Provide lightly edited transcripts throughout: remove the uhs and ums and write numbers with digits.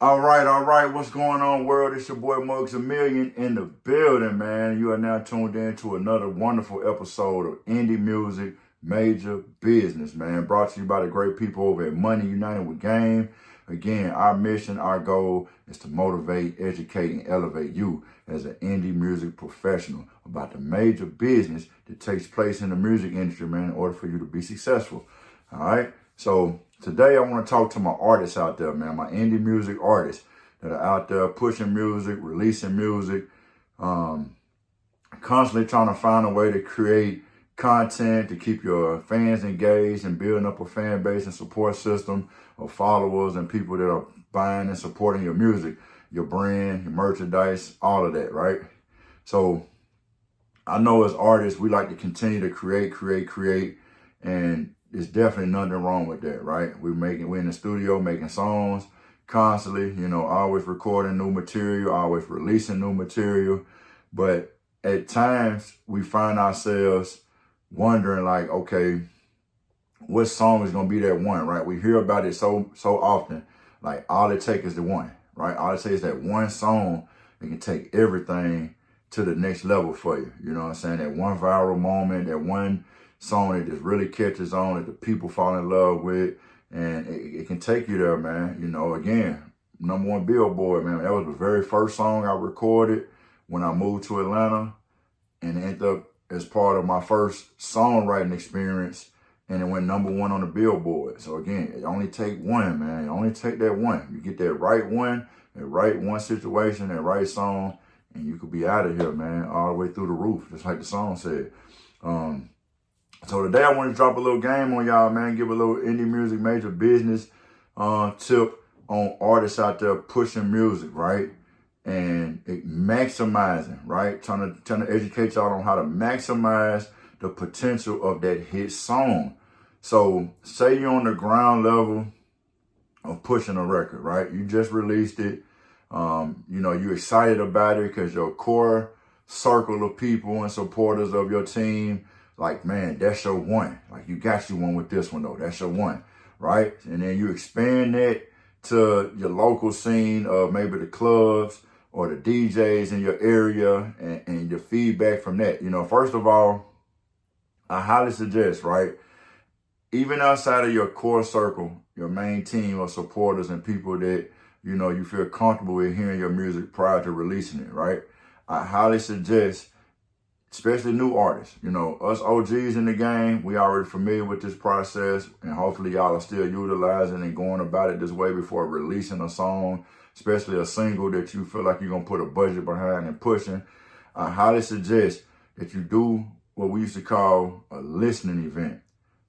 All right. What's going on, world? It's your boy Mugs Amillion in the building, man. You are now tuned in to another wonderful episode of Indie Music Major Business, man. Brought to you by the great people over at Money United with Game. Again, our mission, our goal is to motivate, educate, and elevate you as an indie music professional about the major business that takes place in the music industry, man, in order for you to be successful. All right. So today I want to talk to my artists out there, man, my indie music artists that are out there pushing music, releasing music, constantly trying to find a way to create content to keep your fans engaged and building up a fan base and support system of followers and people that are buying and supporting your music, your brand, your merchandise, all of that, right? So I know as artists, we like to continue to create, and there's definitely nothing wrong with that, right? We're in the studio making songs constantly, always recording new material, always releasing new material. But at times we find ourselves wondering like, okay, what song is going to be that one, right? We hear about it so often, like all it takes is the one, right? All it takes is that one song that can take everything to the next level for you. You know what I'm saying? That one viral moment, that one song that just really catches on, that the people fall in love with, and it can take you there, man. Again, #1 Billboard, man. That was the very first song I recorded when I moved to Atlanta, and it ended up as part of my first songwriting experience, and it went #1 on the Billboard. So again, it only take one, man. It only take that one. You get that right one situation, that right song, and you could be out of here, man, all the way through the roof, just like the song said. So today I want to drop a little game on y'all, man. Give a little indie music major business tip on artists out there pushing music, right? And maximizing, right? Trying to educate y'all on how to maximize the potential of that hit song. So say you're on the ground level of pushing a record, right? You just released it. You're excited about it because your core circle of people and supporters of your team, like, man, that's your one. Like, you got you one with this one, though. That's your one, right? And then you expand that to your local scene of maybe the clubs or the DJs in your area and your feedback from that. First of all, I highly suggest, right, even outside of your core circle, your main team of supporters and people that, you feel comfortable with hearing your music prior to releasing it, right? I highly suggest, especially new artists, us OGs in the game, we already familiar with this process, and hopefully y'all are still utilizing and going about it this way before releasing a song, especially a single that you feel like you're going to put a budget behind and pushing. I highly suggest that you do what we used to call a listening event,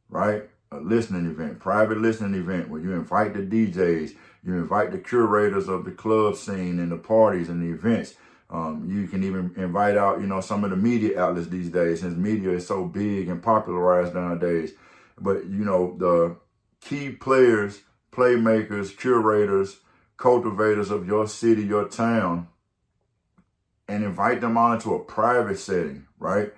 right? A listening event, private listening event, where you invite the DJs, you invite the curators of the club scene and the parties and the events. You can even invite out, some of the media outlets these days, since media is so big and popularized nowadays. But, the key players, playmakers, curators, cultivators of your city, your town, and invite them on into a private setting, right?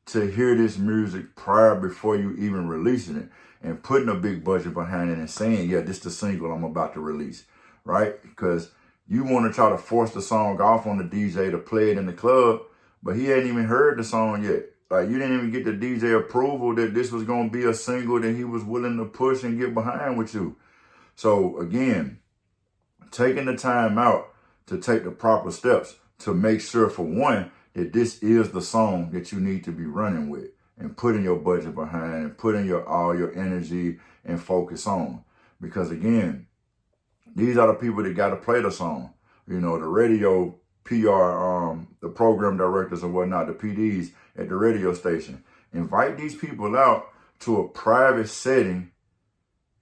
To hear this music before you even releasing it and putting a big budget behind it and saying, yeah, this is the single I'm about to release, right? Because you want to try to force the song off on the DJ to play it in the club, but he hadn't even heard the song yet. Like, you didn't even get the DJ approval that this was going to be a single that he was willing to push and get behind with you. So again, taking the time out to take the proper steps to make sure, for one, that this is the song that you need to be running with and putting your budget behind and putting all your energy and focus on. Because again, these are the people that got to play the song. The radio PR, the program directors and whatnot, the PDs at the radio station. Invite these people out to a private setting.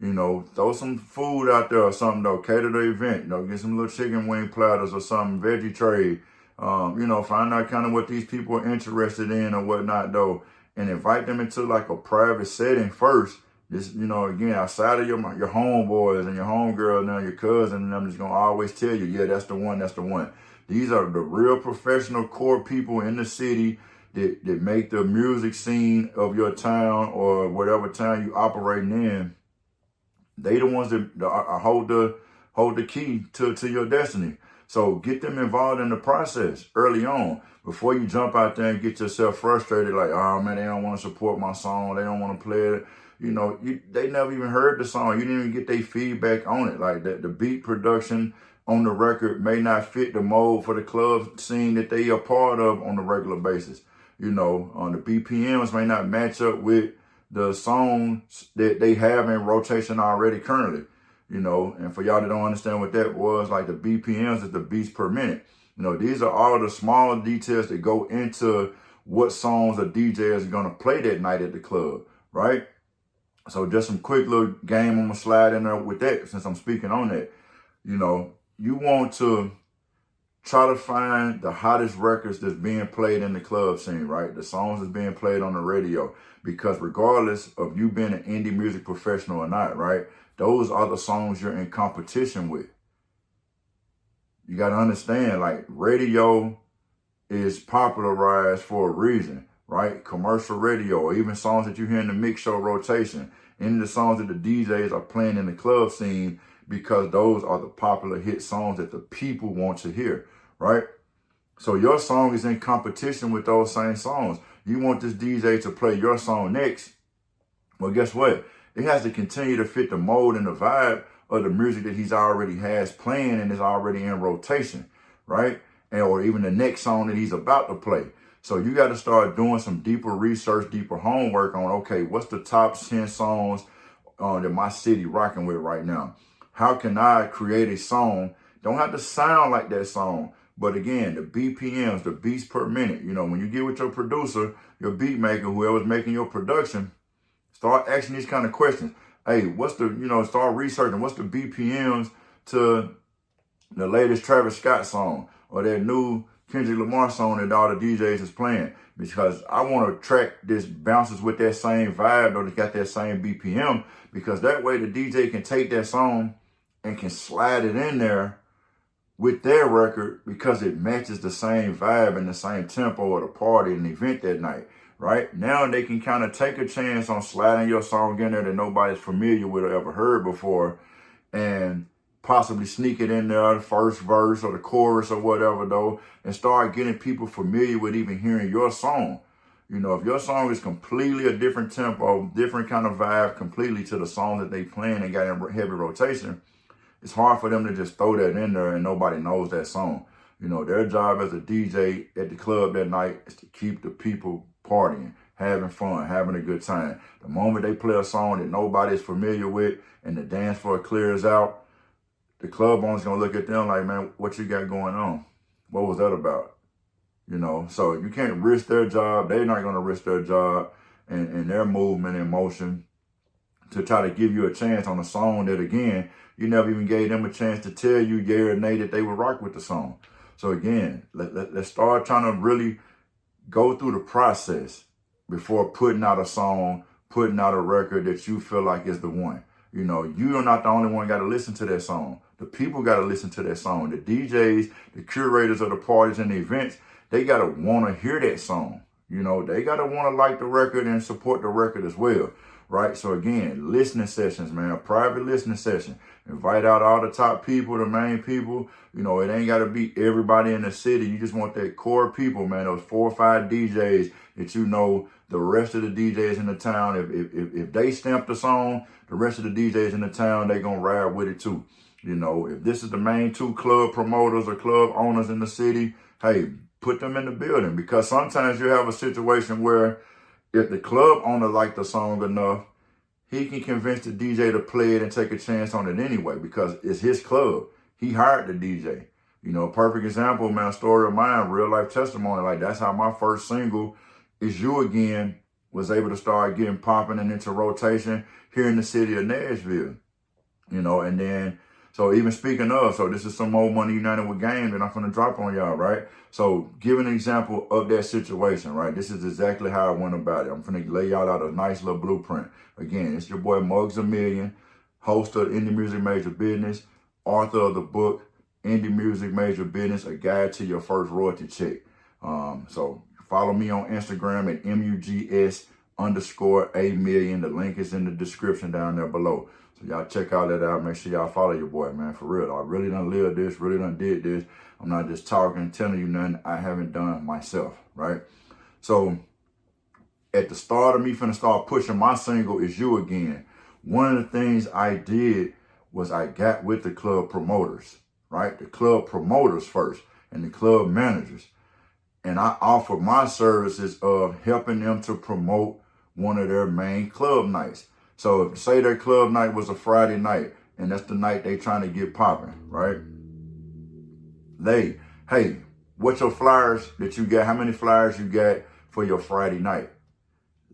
Throw some food out there or something, though. Cater the event. Get some little chicken wing platters or something, veggie tray. Find out kind of what these people are interested in or whatnot, though, and invite them into like a private setting first. Just, again, outside of your homeboys and your homegirls, now your cousin, and I'm just going to always tell you, yeah, that's the one, that's the one. These are the real professional core people in the city that make the music scene of your town or whatever town you operating in. They the ones that hold hold the key to your destiny. So get them involved in the process early on before you jump out there and get yourself frustrated. Like, oh man, they don't want to support my song. They don't want to play it. You know, they never even heard the song. You didn't even get their feedback on it. Like the beat production on the record may not fit the mold for the club scene that they are part of on a regular basis. You know, the BPMs may not match up with the songs that they have in rotation already currently. You know, and for y'all that don't understand what that was, like the BPMs is the beats per minute. You know, these are all the small details that go into what songs a DJ is going to play that night at the club, right? So just some quick little game I'm going to slide in there with that since I'm speaking on that. You know, you want to try to find the hottest records that's being played in the club scene, right? The songs that's being played on the radio. Because regardless of you being an indie music professional or not, right? Those are the songs you're in competition with. You got to understand, like, radio is popularized for a reason, right? Commercial radio, or even songs that you hear in the mix show rotation, any of the songs that the DJs are playing in the club scene, because those are the popular hit songs that the people want to hear, right? So your song is in competition with those same songs. You want this DJ to play your song next. Well, guess what? It has to continue to fit the mold and the vibe of the music that he's already has playing and is already in rotation, right? And or even the next song that he's about to play. So you got to start doing some deeper research, deeper homework on, okay, what's the top 10 songs that my city rocking with right now? How can I create a song? Don't have to sound like that song. But again, the BPMs, the beats per minute, you know, when you get with your producer, your beat maker, whoever's making your production, start asking these kind of questions. Hey, start researching what's the BPMs to the latest Travis Scott song or that new Kendrick Lamar song that all the DJs is playing. Because I want to track this bounces with that same vibe or it's got that same BPM, because that way the DJ can take that song and can slide it in there with their record because it matches the same vibe and the same tempo of the party and the event that night. Right? Now they can kind of take a chance on sliding your song in there that nobody's familiar with or ever heard before, and possibly sneak it in there, the first verse or the chorus or whatever though, and start getting people familiar with even hearing your song. You know, if your song is completely a different tempo, different kind of vibe completely to the song that they playing and got in heavy rotation, it's hard for them to just throw that in there and nobody knows that song. You know, their job as a DJ at the club that night is to keep the people partying, having fun, having a good time. The moment they play a song that nobody's familiar with and the dance floor clears out, the club owner's gonna look at them like, man, what you got going on? What was that about? You know, so you can't risk their job. They're not gonna risk their job and their movement and motion to try to give you a chance on a song that, again, you never even gave them a chance to tell you, yeah or nay, that they would rock with the song. So again, let's start trying to really go through the process before putting out a song, putting out a record that you feel like is the one. You know, you are not the only one got to listen to that song. The people got to listen to that song. The DJs, the curators of the parties and the events, they got to want to hear that song. You know, they got to want to like the record and support the record as well. Right? So again, listening sessions, man, a private listening session. Invite out all the top people, the main people. You know, it ain't got to be everybody in the city. You just want that core people, man, those 4 or 5 DJs that you know the rest of the DJs in the town. If they stamp the song, the rest of the DJs in the town, they going to ride with it too. You know, if this is the main 2 club promoters or club owners in the city, hey, put them in the building, because sometimes you have a situation where if the club owner liked the song enough, he can convince the DJ to play it and take a chance on it anyway, because it's his club. He hired the DJ. You know, perfect example, man, story of mine, real life testimony. Like, that's how my first single, Is You Again, was able to start getting popping and into rotation here in the city of Nashville. You know, and then, so even speaking of, so this is some old Money United with game that I'm going to drop on y'all, right? So give an example of that situation, right? This is exactly how I went about it. I'm going to lay y'all out a nice little blueprint. Again, it's your boy Muggs Amillion, host of Indie Music Major Business, author of the book, Indie Music Major Business, A Guide to Your First Royalty Check. So follow me on Instagram at MUGS_Amillion. The link is in the description down there below. So y'all check all that out. Make sure y'all follow your boy, man, for real. I really done lived this, really done did this. I'm not just talking, telling you nothing I haven't done myself, right? So at the start of me finna start pushing my single, Is You Again, one of the things I did was I got with the club promoters, right? The club promoters first and the club managers. And I offered my services of helping them to promote one of their main club nights. So if say their club night was a Friday night and that's the night they trying to get popping, right? Hey, what your flyers that you got, how many flyers you got for your Friday night?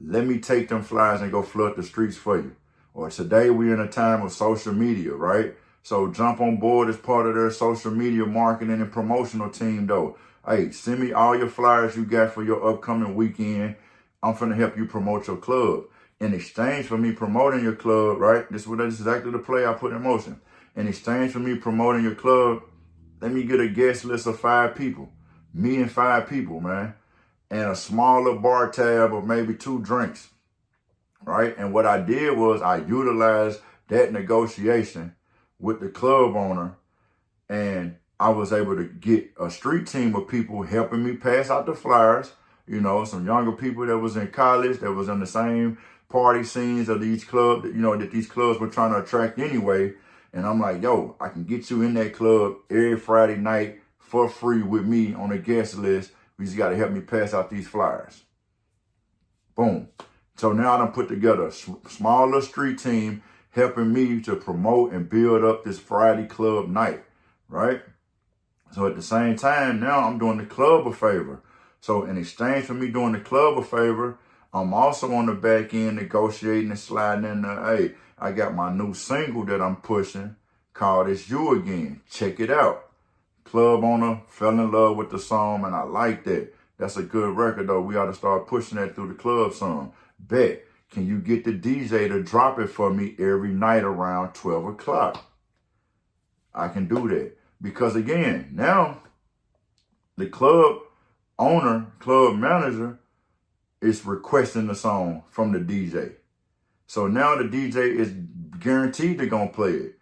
Let me take them flyers and go flood the streets for you. Or today we're in a time of social media, right? So jump on board as part of their social media marketing and promotional team though. Hey, send me all your flyers you got for your upcoming weekend. I'm finna help you promote your club. In exchange for me promoting your club, right? This is exactly the play I put in motion. In exchange for me promoting your club, let me get a guest list of 5 people. Me and 5 people, man. And a smaller bar tab of maybe 2 drinks, right? And what I did was I utilized that negotiation with the club owner, and I was able to get a street team of people helping me pass out the flyers, you know, some younger people that was in college, that was in the same party scenes of these clubs, you know, that these clubs were trying to attract anyway. And I'm like, yo, I can get you in that club every Friday night for free with me on a guest list. We just got to help me pass out these flyers. Boom. So now I done put together a smaller street team helping me to promote and build up this Friday club night, right? So at the same time, now I'm doing the club a favor. So in exchange for me doing the club a favor, I'm also on the back end negotiating and sliding in the, hey, I got my new single that I'm pushing called It's You Again. Check it out. Club owner fell in love with the song, and I like that. That's a good record, though. We ought to start pushing that through the club song. Bet. Can you get the DJ to drop it for me every night around 12 o'clock? I can do that. Because, again, now the club owner, club manager is requesting the song from the DJ. So now the DJ is guaranteed they're going to play it.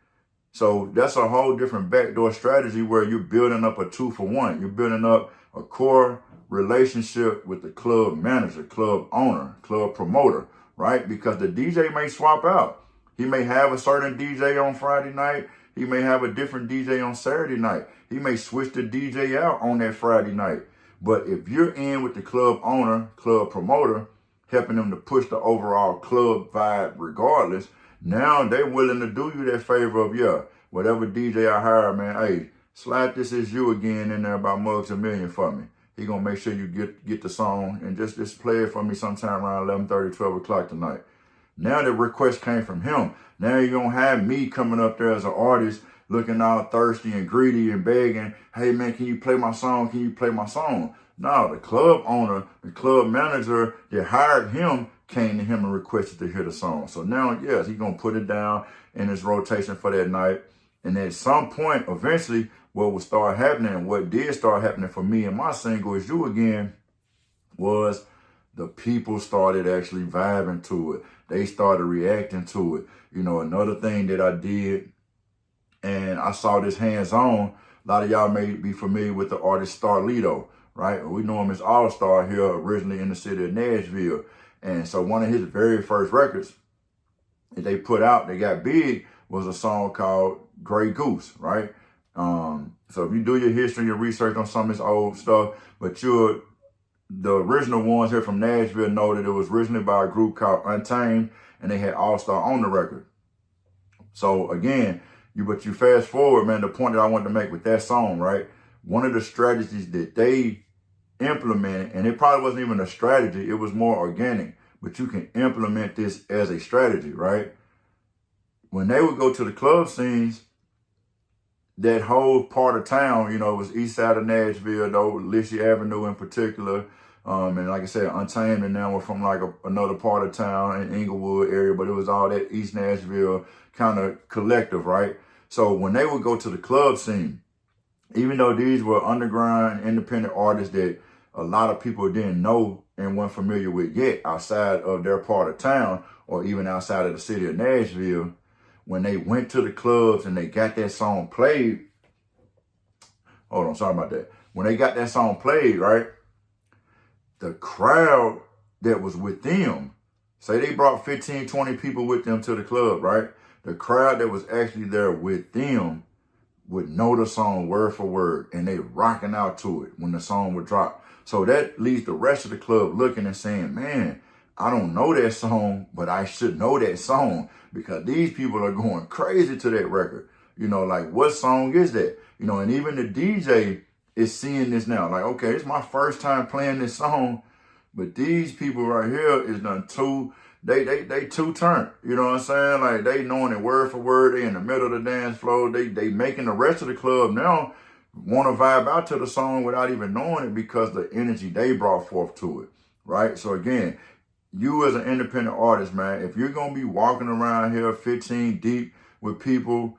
So that's a whole different backdoor strategy where you're building up a 2-for-1. You're building up a core relationship with the club manager, club owner, club promoter, right? Because the DJ may swap out. He may have a certain DJ on Friday night. He may have a different DJ on Saturday night. He may switch the DJ out on that Friday night. But if you're in with the club owner, club promoter, helping them to push the overall club vibe regardless, now they're willing to do you that favor of, yeah, whatever DJ I hire, man, hey, slide This Is You Again in there by Muggs Amillion for me. He gonna make sure you get the song and just play it for me sometime around 11:30, 12 o'clock tonight. Now the request came from him. Now you don't have me coming up there as an artist looking all thirsty and greedy and begging, hey man, can you play my song? Can you play my song? No, the club owner, the club manager that hired him came to him and requested to hear the song. So now, yes, he's going to put it down in his rotation for that night. And at some point, eventually, what will start happening, what did start happening for me and my single Is You Again, was the people started actually vibing to it. They started reacting to it. You know, another thing that I did, and I saw this hands-on, a lot of y'all may be familiar with the artist Starlito, right? We know him as All-Star here, originally in the city of Nashville. And so one of his very first records that they put out, they got big, was a song called Grey Goose, right? So if you do your history, your research on some of this old stuff, but the original ones here from Nashville know that it was originally by a group called Untamed, and they had All-Star on the record. So again, but you fast forward, man, the point that I wanted to make with that song, right? One of the strategies that they implemented, and it probably wasn't even a strategy, it was more organic, but you can implement this as a strategy, right? When they would go to the club scenes, that whole part of town, you know, it was east side of Nashville, though, Lissy Avenue in particular, and like I said, Untamed, and now we're from like another part of town in Inglewood area, but it was all that East Nashville kind of collective, right? So when they would go to the club scene, even though these were underground independent artists that a lot of people didn't know and weren't familiar with yet outside of their part of town or even outside of the city of Nashville, when they went to the clubs and they got that song played, hold on, sorry about that. When they got that song played, right, the crowd that was with them, say they brought 15, 20 people with them to the club, right? The crowd that was actually there with them would know the song word for word, and they rocking out to it when the song would drop. So that leaves the rest of the club looking and saying, man, I don't know that song, but I should know that song because these people are going crazy to that record. You know, like, what song is that? You know, and even the DJ is seeing this now. Like, okay, it's my first time playing this song, but these people right here is done too, they too turned. You know what I'm saying? Like, they knowing it word for word. They in the middle of the dance floor. They making the rest of the club now want to vibe out to the song without even knowing it because the energy they brought forth to it, right? So again, you as an independent artist, man, if you're going to be walking around here 15 deep with people,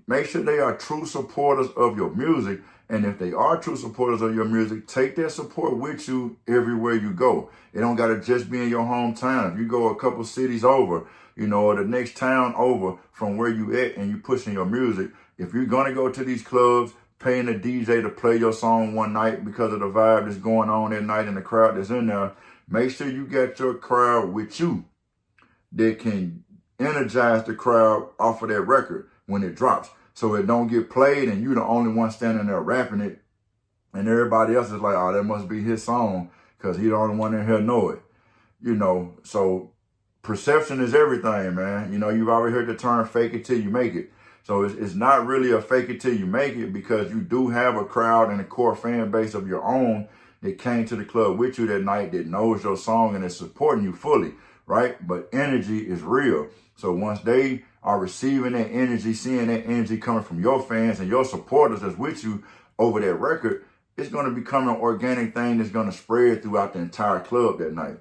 make sure they are true supporters of your music. And if they are true supporters of your music, take their support with you everywhere you go. It don't got to just be in your hometown. If you go a couple cities over, you know, or the next town over from where you at and you pushing your music, if you're going to go to these clubs, paying the DJ to play your song one night because of the vibe that's going on that night and the crowd that's in there, make sure you get your crowd with you that can energize the crowd off of that record when it drops. So it don't get played and you're the only one standing there rapping it. And everybody else is like, oh, that must be his song because he the only one in here know it. You know, so perception is everything, man. You know, you've already heard the term fake it till you make it. So it's not really a fake it till you make it because you do have a crowd and a core fan base of your own that came to the club with you that night that knows your song and is supporting you fully, right? But energy is real. So once they are receiving that energy, seeing that energy coming from your fans and your supporters that's with you over that record, it's going to become an organic thing that's going to spread throughout the entire club that night,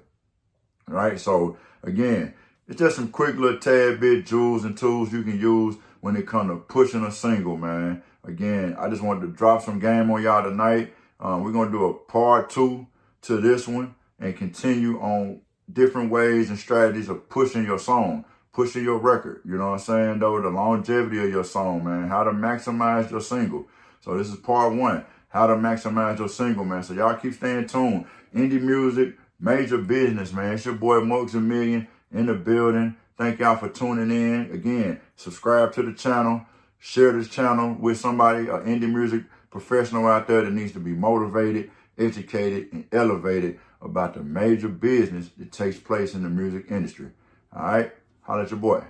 right? So again, it's just some quick little tad bit jewels and tools you can use when it comes to pushing a single, man. Again, I just wanted to drop some game on y'all tonight. We're going to do a part 2 to this one and continue on different ways and strategies of pushing your song, pushing your record. You know what I'm saying, though? The longevity of your song, man. How to maximize your single. So this is part 1, how to maximize your single, man. So y'all keep staying tuned. Indie music, major business, man. It's your boy Amillion in the building. Thank y'all for tuning in. Again, subscribe to the channel. Share this channel with somebody, an indie music professional out there that needs to be motivated, educated, and elevated about the major business that takes place in the music industry. All right? Holla at your boy.